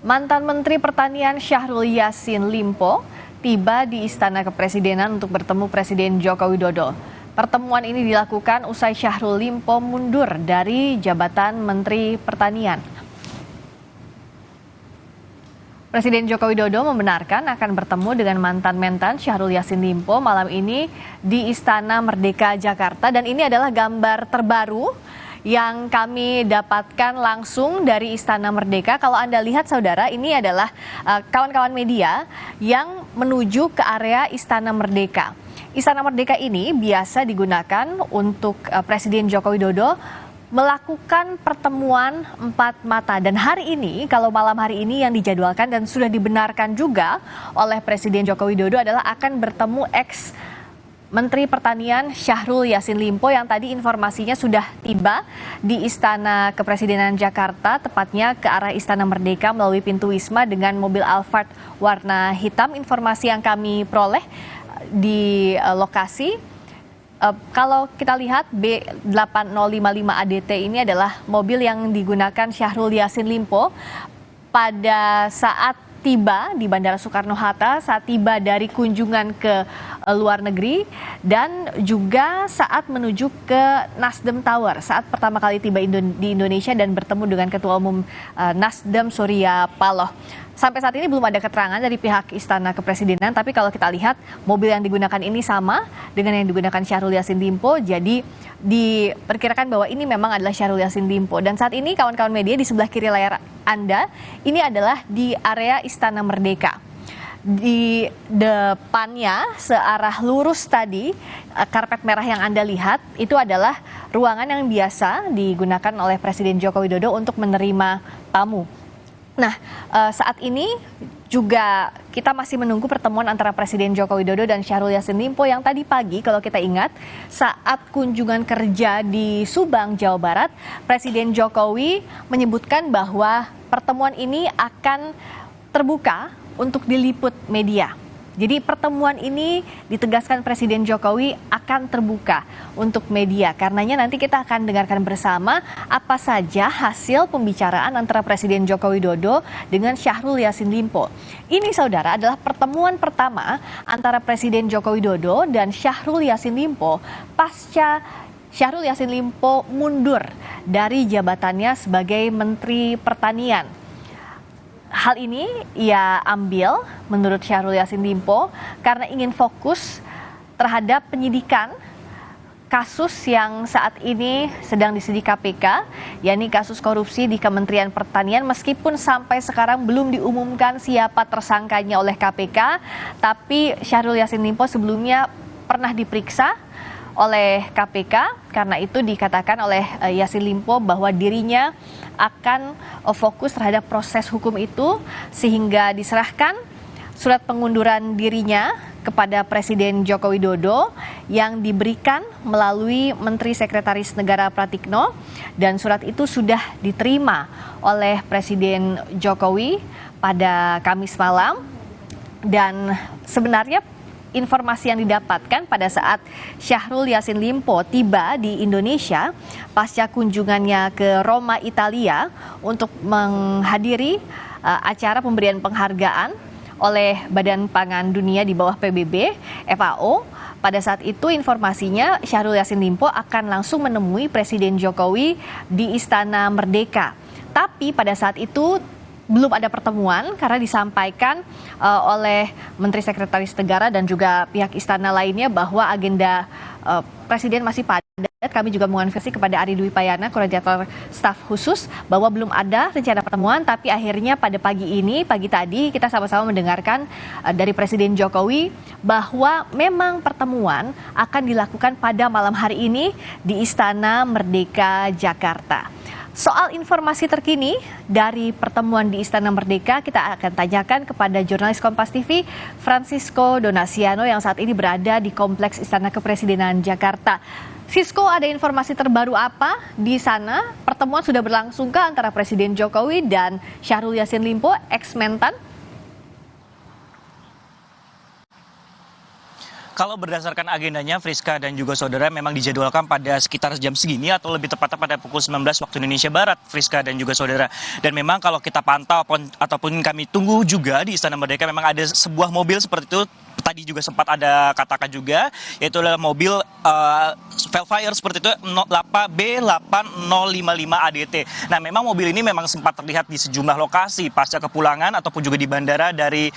Mantan Menteri Pertanian Syahrul Yassin Limpo tiba di Istana Kepresidenan untuk bertemu Presiden Joko Widodo. Pertemuan ini dilakukan usai Syahrul Limpo mundur dari jabatan Menteri Pertanian. Presiden Joko Widodo membenarkan akan bertemu dengan mantan Mentan Syahrul Yassin Limpo malam ini di Istana Merdeka Jakarta, dan ini adalah gambar terbaru yang kami dapatkan langsung dari Istana Merdeka. Kalau Anda lihat saudara, ini adalah kawan-kawan media yang menuju ke area Istana Merdeka. Istana Merdeka ini biasa digunakan untuk Presiden Joko Widodo melakukan pertemuan empat mata, dan hari ini, kalau malam hari ini yang dijadwalkan dan sudah dibenarkan juga oleh Presiden Joko Widodo adalah akan bertemu Menteri Pertanian Syahrul Yassin Limpo yang tadi informasinya sudah tiba di Istana Kepresidenan Jakarta, tepatnya ke arah Istana Merdeka melalui pintu Wisma dengan mobil Alphard warna hitam. Informasi yang kami peroleh di lokasi, kalau kita lihat B8055 ADT ini adalah mobil yang digunakan Syahrul Yassin Limpo pada saat tiba di Bandara Soekarno-Hatta, saat tiba dari kunjungan ke luar negeri, dan juga saat menuju ke Nasdem Tower saat pertama kali tiba di Indonesia dan bertemu dengan Ketua Umum Nasdem Surya Paloh. Sampai saat ini belum ada keterangan dari pihak Istana Kepresidenan, tapi kalau kita lihat mobil yang digunakan ini sama dengan yang digunakan Syahrul Yassin Limpo, jadi diperkirakan bahwa ini memang adalah Syahrul Yassin Limpo. Dan saat ini kawan-kawan media di sebelah kiri layar Anda, ini adalah di area Istana Merdeka. Di depannya searah lurus tadi, karpet merah yang Anda lihat itu adalah ruangan yang biasa digunakan oleh Presiden Joko Widodo untuk menerima tamu. Nah, saat ini juga kita masih menunggu pertemuan antara Presiden Joko Widodo dan Syahrul Yassin Limpo yang tadi pagi, kalau kita ingat, saat kunjungan kerja di Subang, Jawa Barat, Presiden Jokowi menyebutkan bahwa pertemuan ini akan terbuka untuk diliput media. Jadi pertemuan ini ditegaskan Presiden Jokowi akan terbuka untuk media. Karenanya nanti kita akan dengarkan bersama apa saja hasil pembicaraan antara Presiden Joko Widodo dengan Syahrul Yassin Limpo. Ini saudara adalah pertemuan pertama antara Presiden Joko Widodo dan Syahrul Yassin Limpo pasca Syahrul Yassin Limpo mundur dari jabatannya sebagai Menteri Pertanian. Hal ini ia ambil menurut Syahrul Yassin Limpo karena ingin fokus terhadap penyidikan kasus yang saat ini sedang disidik KPK, yakni kasus korupsi di Kementerian Pertanian, meskipun sampai sekarang belum diumumkan siapa tersangkanya oleh KPK, tapi Syahrul Yassin Limpo sebelumnya pernah diperiksa oleh KPK. Karena itu dikatakan oleh Yassin Limpo bahwa dirinya akan fokus terhadap proses hukum itu, sehingga diserahkan surat pengunduran dirinya kepada Presiden Joko Widodo yang diberikan melalui Menteri Sekretaris Negara Pratikno, dan surat itu sudah diterima oleh Presiden Jokowi pada Kamis malam. Dan sebenarnya informasi yang didapatkan pada saat Syahrul Yassin Limpo tiba di Indonesia pasca kunjungannya ke Roma, Italia untuk menghadiri acara pemberian penghargaan oleh Badan Pangan Dunia di bawah PBB, FAO. Pada saat itu informasinya Syahrul Yassin Limpo akan langsung menemui Presiden Jokowi di Istana Merdeka. Tapi pada saat itu belum ada pertemuan karena disampaikan oleh Menteri Sekretaris Negara dan juga pihak istana lainnya bahwa agenda Presiden masih padat. Kami juga mengonfirmasi kepada Ari Dwi Payana, Koordinator Staf Khusus, bahwa belum ada rencana pertemuan, tapi akhirnya pada pagi tadi kita sama-sama mendengarkan dari Presiden Jokowi bahwa memang pertemuan akan dilakukan pada malam hari ini di Istana Merdeka Jakarta. Soal informasi terkini dari pertemuan di Istana Merdeka, kita akan tanyakan kepada jurnalis Kompas TV Francisco Donasiano yang saat ini berada di Kompleks Istana Kepresidenan Jakarta. Sisko, ada informasi terbaru apa di sana? Pertemuan sudah berlangsungkah antara Presiden Jokowi dan Syahrul Yassin Limpo, ex-Mentan? Kalau berdasarkan agendanya, Friska dan juga saudara memang dijadwalkan pada sekitar jam segini atau lebih tepatnya pada pukul 19 waktu Indonesia Barat, Friska dan juga saudara. Dan memang kalau kita pantau ataupun kami tunggu juga di Istana Merdeka, memang ada sebuah mobil seperti itu. Tadi juga sempat ada katakan juga, yaitu adalah mobil Velfire seperti itu B8055 ADT. Nah, memang mobil ini memang sempat terlihat di sejumlah lokasi pasca kepulangan ataupun juga di bandara dari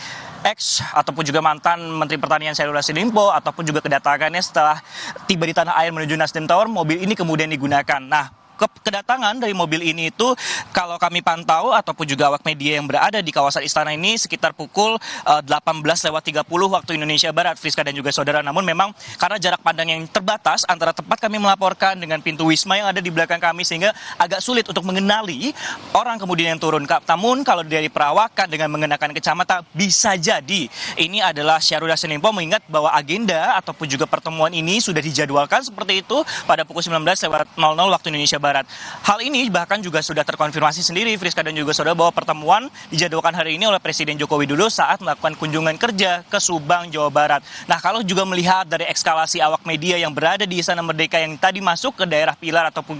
ataupun juga mantan Menteri Pertanian Syahrul Yassin Limpo, ataupun juga kedatangannya setelah tiba di tanah air menuju Nasdem Tower, mobil ini kemudian digunakan. Nah, kedatangan dari mobil ini itu kalau kami pantau ataupun juga awak media yang berada di kawasan istana ini sekitar pukul 18.30 waktu Indonesia Barat, Friska dan juga saudara. Namun memang karena jarak pandang yang terbatas antara tempat kami melaporkan dengan pintu Wisma yang ada di belakang kami, sehingga agak sulit untuk mengenali orang kemudian yang turun. Namun kalau dari perawakan dengan mengenakan kacamata, bisa jadi ini adalah Syahrul Yassin Limpo, mengingat bahwa agenda ataupun juga pertemuan ini sudah dijadwalkan seperti itu pada pukul 19.00 waktu Indonesia Barat. Hal ini bahkan juga sudah terkonfirmasi sendiri, Friska dan juga saudara, bahwa pertemuan dijadwalkan hari ini oleh Presiden Joko Widodo saat melakukan kunjungan kerja ke Subang, Jawa Barat. Nah, kalau juga melihat dari ekskalasi awak media yang berada di Istana Merdeka yang tadi masuk ke daerah Pilar ataupun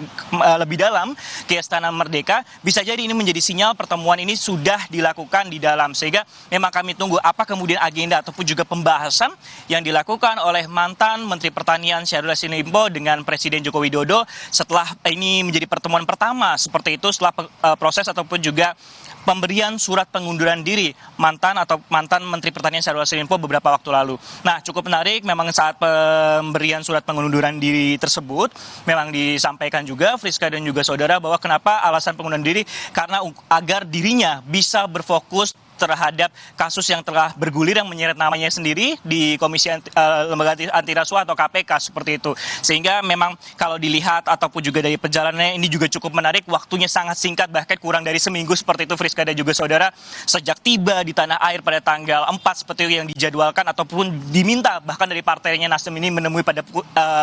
lebih dalam ke Istana Merdeka, bisa jadi ini menjadi sinyal pertemuan ini sudah dilakukan di dalam. Sehingga memang kami tunggu apa kemudian agenda ataupun juga pembahasan yang dilakukan oleh mantan Menteri Pertanian Syahrul Yassin Limpo dengan Presiden Joko Widodo setelah ini menjadi pertemuan pertama seperti itu setelah proses ataupun juga pemberian surat pengunduran diri mantan Menteri Pertanian Syahrul Yassin Limpo beberapa waktu lalu. Nah, cukup menarik memang saat pemberian surat pengunduran diri tersebut memang disampaikan juga, Friska dan juga saudara, bahwa kenapa alasan pengunduran diri, karena agar dirinya bisa berfokus terhadap kasus yang telah bergulir yang menyeret namanya sendiri di Komisi Lembaga Antirasuah atau KPK seperti itu. Sehingga memang kalau dilihat ataupun juga dari perjalanannya ini juga cukup menarik, waktunya sangat singkat, bahkan kurang dari seminggu seperti itu, Friska dan juga saudara, sejak tiba di tanah air pada tanggal 4 seperti yang dijadwalkan ataupun diminta bahkan dari partainya Nasdem ini menemui pada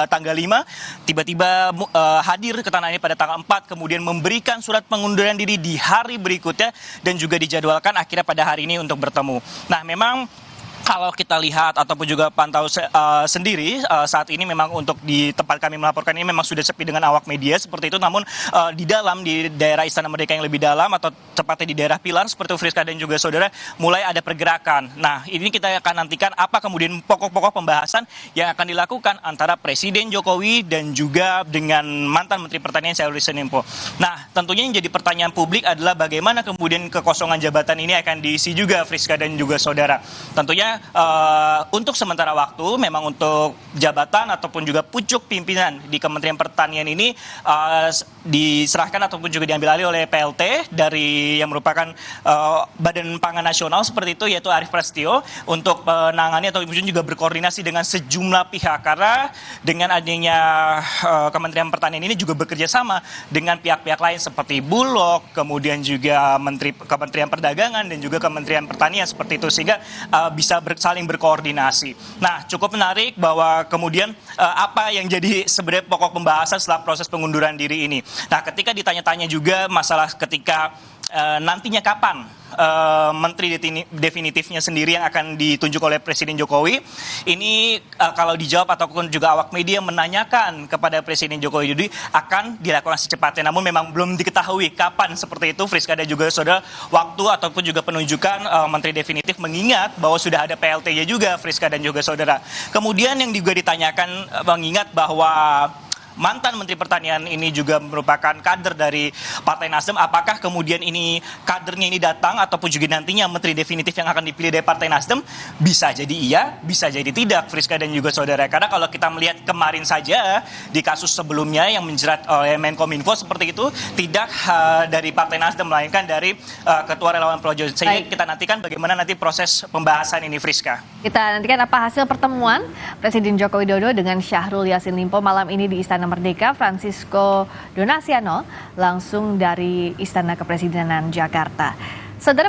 tanggal 5, tiba-tiba hadir ke tanah air pada tanggal 4, kemudian memberikan surat pengunduran diri di hari berikutnya dan juga dijadwalkan akhirnya pada hari ini untuk bertemu. Nah, memang kalau kita lihat ataupun juga pantau sendiri saat ini memang untuk di tempat kami melaporkan ini memang sudah sepi dengan awak media seperti itu. Namun di daerah Istana Merdeka yang lebih dalam atau tepatnya di daerah Pilar seperti itu, Friska dan juga saudara, mulai ada pergerakan. Nah, ini kita akan nantikan apa kemudian pokok-pokok pembahasan yang akan dilakukan antara Presiden Jokowi dan juga dengan mantan Menteri Pertanian Syahrul Yassin Limpo. Nah, tentunya yang jadi pertanyaan publik adalah bagaimana kemudian kekosongan jabatan ini akan diisi juga, Friska dan juga saudara. Tentunya untuk sementara waktu memang untuk jabatan ataupun juga pucuk pimpinan di Kementerian Pertanian ini diserahkan ataupun juga diambil alih oleh PLT dari yang merupakan Badan Pangan Nasional seperti itu, yaitu Arief Prasetyo, untuk menangani atau juga berkoordinasi dengan sejumlah pihak, karena dengan adanya Kementerian Pertanian ini juga bekerja sama dengan pihak-pihak lain seperti Bulog, kemudian juga Kementerian Perdagangan dan juga Kementerian Pertanian seperti itu, sehingga bisa saling berkoordinasi. Nah, cukup menarik bahwa kemudian apa yang jadi sebenarnya pokok pembahasan setelah proses pengunduran diri ini. Nah, ketika ditanya-tanya juga masalah ketika nantinya kapan menteri definitifnya sendiri yang akan ditunjuk oleh Presiden Jokowi, ini kalau dijawab ataupun juga awak media menanyakan kepada Presiden Jokowi jadi akan dilakukan secepatnya. Namun memang belum diketahui kapan seperti itu, Friska dan juga saudara, waktu ataupun juga penunjukan menteri definitif, mengingat bahwa sudah ada PLT-nya juga, Friska dan juga saudara. Kemudian yang juga ditanyakan, mengingat bahwa mantan Menteri Pertanian ini juga merupakan kader dari Partai Nasdem, apakah kemudian ini kadernya ini datang ataupun juga nantinya menteri definitif yang akan dipilih dari Partai Nasdem? Bisa jadi iya, bisa jadi tidak, Friska dan juga saudara. Karena kalau kita melihat kemarin saja di kasus sebelumnya yang menjerat oleh Menkominfo seperti itu, tidak dari Partai Nasdem melainkan dari Ketua Relawan Projo. Sehingga kita nantikan bagaimana nanti proses pembahasan ini, Friska. Kita nantikan apa hasil pertemuan Presiden Joko Widodo dengan Syahrul Yassin Limpo malam ini di Istana Merdeka. Francisco Donasiano langsung dari Istana Kepresidenan Jakarta. Saudara